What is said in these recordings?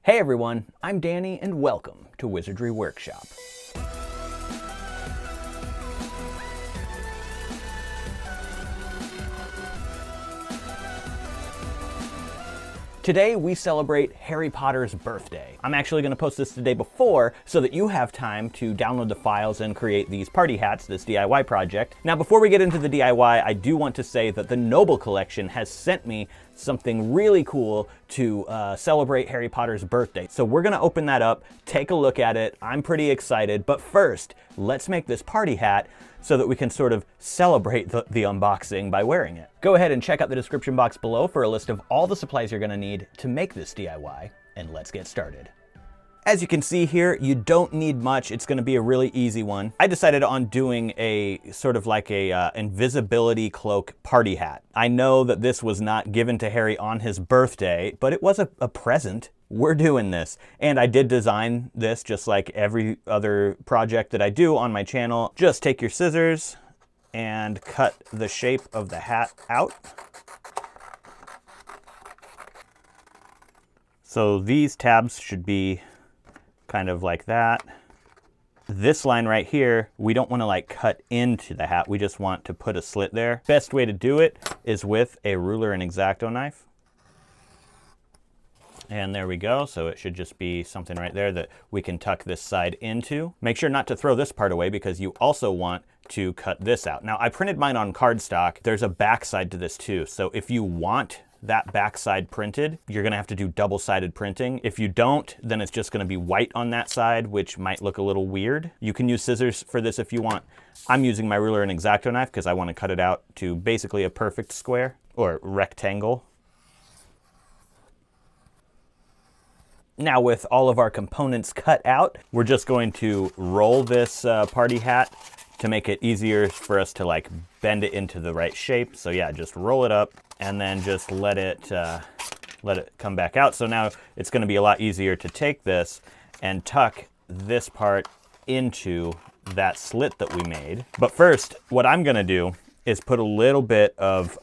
Hey everyone, I'm Danny and welcome to Wizardry Workshop. Today we celebrate Harry Potter's birthday. I'm actually going to post this the day before so that you have time to download the files and create these party hats, this DIY project. Now before we get into the DIY, I do want to say that the Noble Collection has sent me something really cool to celebrate Harry Potter's birthday. So we're going to open that up, take a look at it. I'm pretty excited, but first, let's make this party hat so that we can sort of celebrate the unboxing by wearing it. Go ahead and check out the description box below for a list of all the supplies you're gonna need to make this DIY, and let's get started. As you can see here, you don't need much. It's gonna be a really easy one. I decided on doing a sort of like a invisibility cloak party hat. I know that this was not given to Harry on his birthday, but it was a present. We're doing this. And I did design this just like every other project that I do on my channel. Just take your scissors and cut the shape of the hat out. So these tabs should be kind of like that. This line right here, we don't want to like cut into the hat. We just want to put a slit there. Best way to do it is with a ruler and X-Acto knife. And there we go. So it should just be something right there that we can tuck this side into. Make sure not to throw this part away because you also want to cut this out. Now I printed mine on cardstock. There's a back side to this too. So if you want that back side printed, you're gonna have to do double-sided printing. If you don't, then it's just gonna be white on that side, which might look a little weird. You can use scissors for this if you want. I'm using my ruler and X-Acto knife because I want to cut it out to basically a perfect square or rectangle. Now with all of our components cut out, we're just going to roll this party hat to make it easier for us to like bend it into the right shape. So yeah, just roll it up and then just let it come back out. So now it's going to be a lot easier to take this and tuck this part into that slit that we made. But first, what I'm going to do is put a little bit of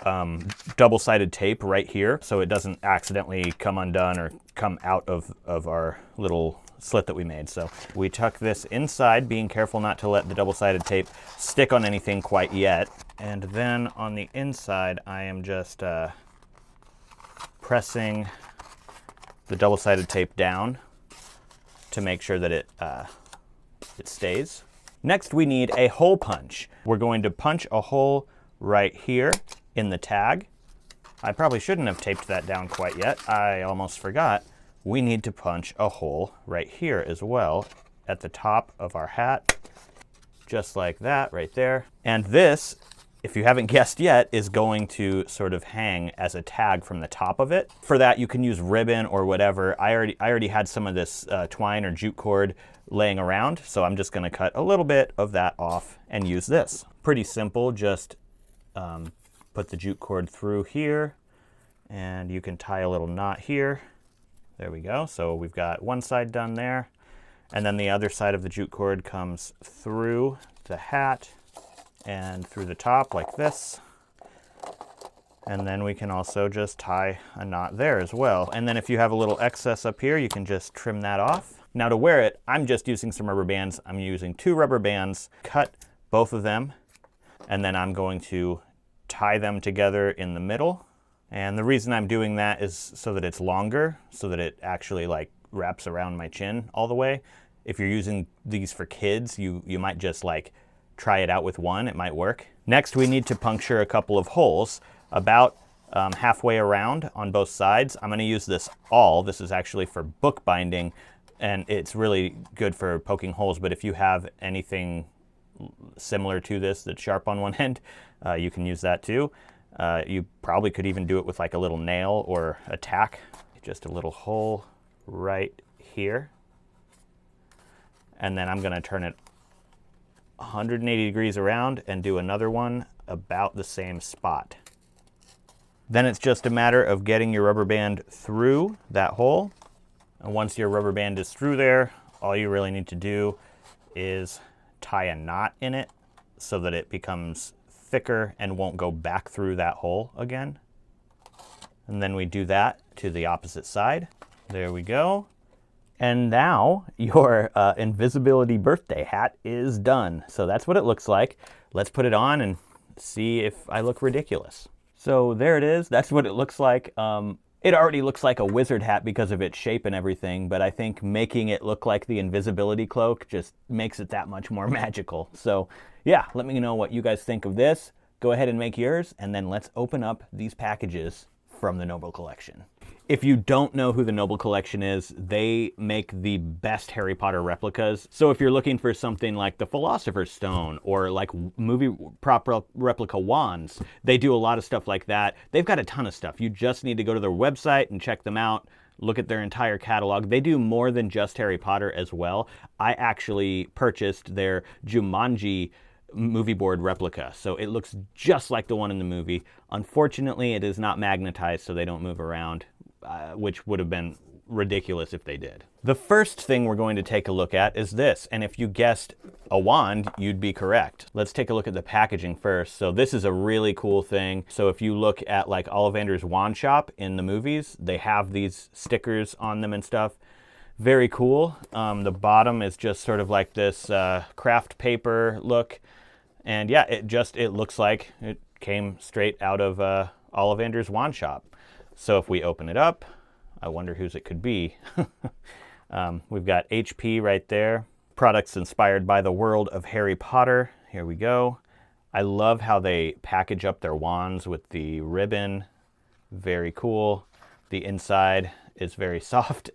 double-sided tape right here so it doesn't accidentally come undone or come out of our little slit that we made. So we tuck this inside, being careful not to let the double-sided tape stick on anything quite yet. And then on the inside, I am just pressing the double-sided tape down to make sure that it stays. Next, we need a hole punch. We're going to punch a hole right here in the tag. I probably shouldn't have taped that down quite yet. I almost forgot. We need to punch a hole right here as well at the top of our hat, just like that right there. And this, if you haven't guessed yet, is going to sort of hang as a tag from the top of it. For that, you can use ribbon or whatever. I already had some of this twine or jute cord laying around, so I'm just gonna cut a little bit of that off and use this. Pretty simple, just put the jute cord through here and you can tie a little knot here. There we go. So we've got one side done there, and then the other side of the jute cord comes through the hat and through the top like this. And then we can also just tie a knot there as well. And then if you have a little excess up here, you can just trim that off. Now to wear it, I'm just using some rubber bands. I'm using 2 rubber bands, cut both of them, and then I'm going to tie them together in the middle. And the reason I'm doing that is so that it's longer, so that it actually like wraps around my chin all the way. If you're using these for kids, you might just like try it out with one, it might work. Next, we need to puncture a couple of holes about halfway around on both sides. I'm gonna use this awl. This is actually for book binding, and it's really good for poking holes, but if you have anything similar to this that's sharp on one end, you can use that too. You probably could even do it with like a little nail or a tack. Just a little hole right here. And then I'm gonna turn it 180 degrees around and do another one about the same spot. Then it's just a matter of getting your rubber band through that hole. And once your rubber band is through there, all you really need to do is tie a knot in it so that it becomes thicker and won't go back through that hole again. And then we do that to the opposite side. There we go. And now your invisibility birthday hat is done. So that's what it looks like. Let's put it on and see if I look ridiculous. So there it is. That's what it looks like. It already looks like a wizard hat because of its shape and everything, but I think making it look like the invisibility cloak just makes it that much more magical. So yeah, let me know what you guys think of this. Go ahead and make yours, and then let's open up these packages from the Noble Collection. If you don't know who the Noble Collection is, they make the best Harry Potter replicas. So if you're looking for something like the Philosopher's Stone or like movie prop replica wands, they do a lot of stuff like that. They've got a ton of stuff. You just need to go to their website and check them out. Look at their entire catalog. They do more than just Harry Potter as well. I actually purchased their Jumanji movie board replica, so it looks just like the one in the movie. Unfortunately, it is not magnetized, so they don't move around, which would have been ridiculous if they did. The first thing we're going to take a look at is this, and if you guessed a wand, you'd be correct. Let's take a look at the packaging first. So this is a really cool thing. So if you look at like Ollivander's wand shop in the movies, they have these stickers on them and stuff. Very cool. The bottom is just sort of like this craft paper look. And yeah, it looks like it came straight out of Ollivander's wand shop. So if we open it up, I wonder whose it could be. We've got HP right there. Products inspired by the world of Harry Potter. Here we go. I love how they package up their wands with the ribbon. Very cool. The inside is very soft.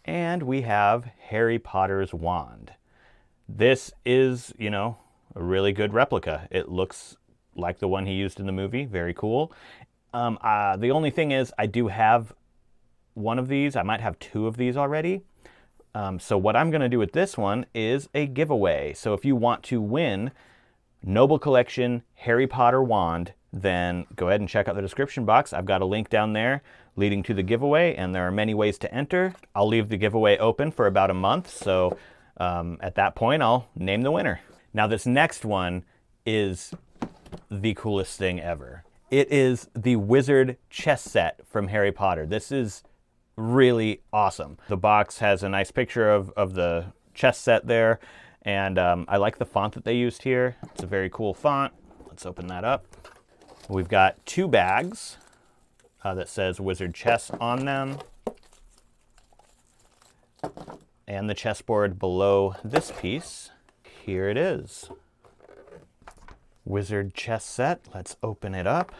And we have Harry Potter's wand. This is, you know, a really good replica. It looks like the one he used in the movie. Very cool. The only thing is I do have one of these. I might have two of these already. So what I'm going to do with this one is a giveaway. So if you want to win Noble Collection Harry Potter wand, then go ahead and check out the description box. I've got a link down there leading to the giveaway, and there are many ways to enter. I'll leave the giveaway open for about a month, so at that point I'll name the winner. Now this next one is the coolest thing ever. It is the wizard chess set from Harry Potter. This is really awesome. The box has a nice picture of the chess set there, and I like the font that they used here. It's a very cool font. Let's open that up. We've got two bags that says Wizard Chess on them, and the chessboard below this piece. Here it is. Wizard chess set. Let's open it up.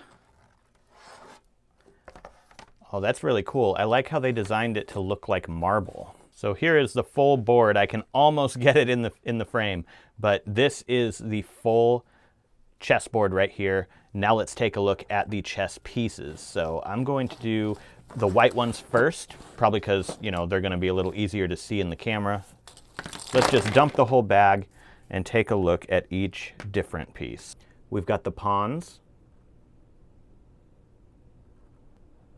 Oh, that's really cool. I like how they designed it to look like marble. So here is the full board. I can almost get it in the frame, but this is the full chessboard right here. Now let's take a look at the chess pieces. So I'm going to do the white ones first, probably because, you know, they're going to be a little easier to see in the camera. Let's just dump the whole bag and take a look at each different piece. We've got the pawns.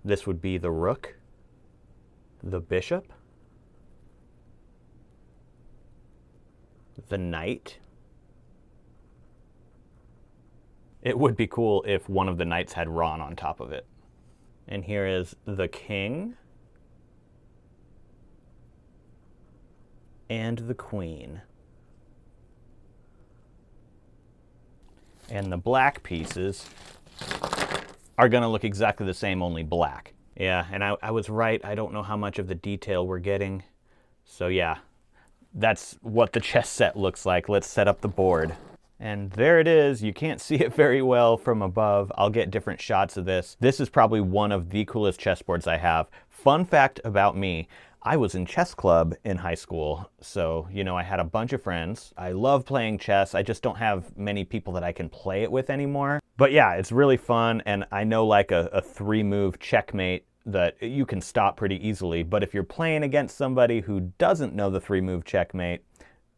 This would be the rook, the bishop, the knight. It would be cool if one of the knights had Ron on top of it. And here is the king and the queen. And the black pieces are going to look exactly the same, only black. Yeah, and I was right. I don't know how much of the detail we're getting. So yeah, that's what the chess set looks like. Let's set up the board. And there it is. You can't see it very well from above. I'll get different shots of this. This is probably one of the coolest chessboards I have. Fun fact about me, I was in chess club in high school, so, you know, I had a bunch of friends. I love playing chess. I just don't have many people that I can play it with anymore. But yeah, it's really fun, and I know like a three-move checkmate that you can stop pretty easily. But if you're playing against somebody who doesn't know the three-move checkmate,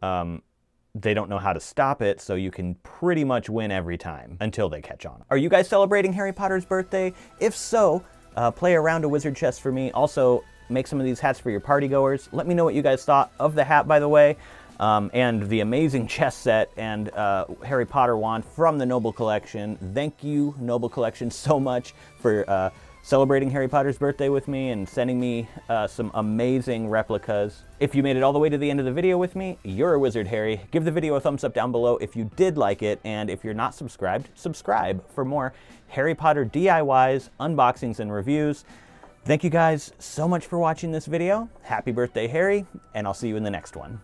they don't know how to stop it, so you can pretty much win every time until they catch on. Are you guys celebrating Harry Potter's birthday? If so, play a round of Wizard Chess for me. Also, make some of these hats for your party goers. Let me know what you guys thought of the hat, by the way, and the amazing chess set and Harry Potter wand from the Noble Collection. Thank you, Noble Collection, so much for celebrating Harry Potter's birthday with me and sending me some amazing replicas. If you made it all the way to the end of the video with me, you're a wizard, Harry. Give the video a thumbs up down below if you did like it, and if you're not subscribed, subscribe for more Harry Potter DIYs, unboxings, and reviews. Thank you guys so much for watching this video. Happy birthday, Harry, and I'll see you in the next one.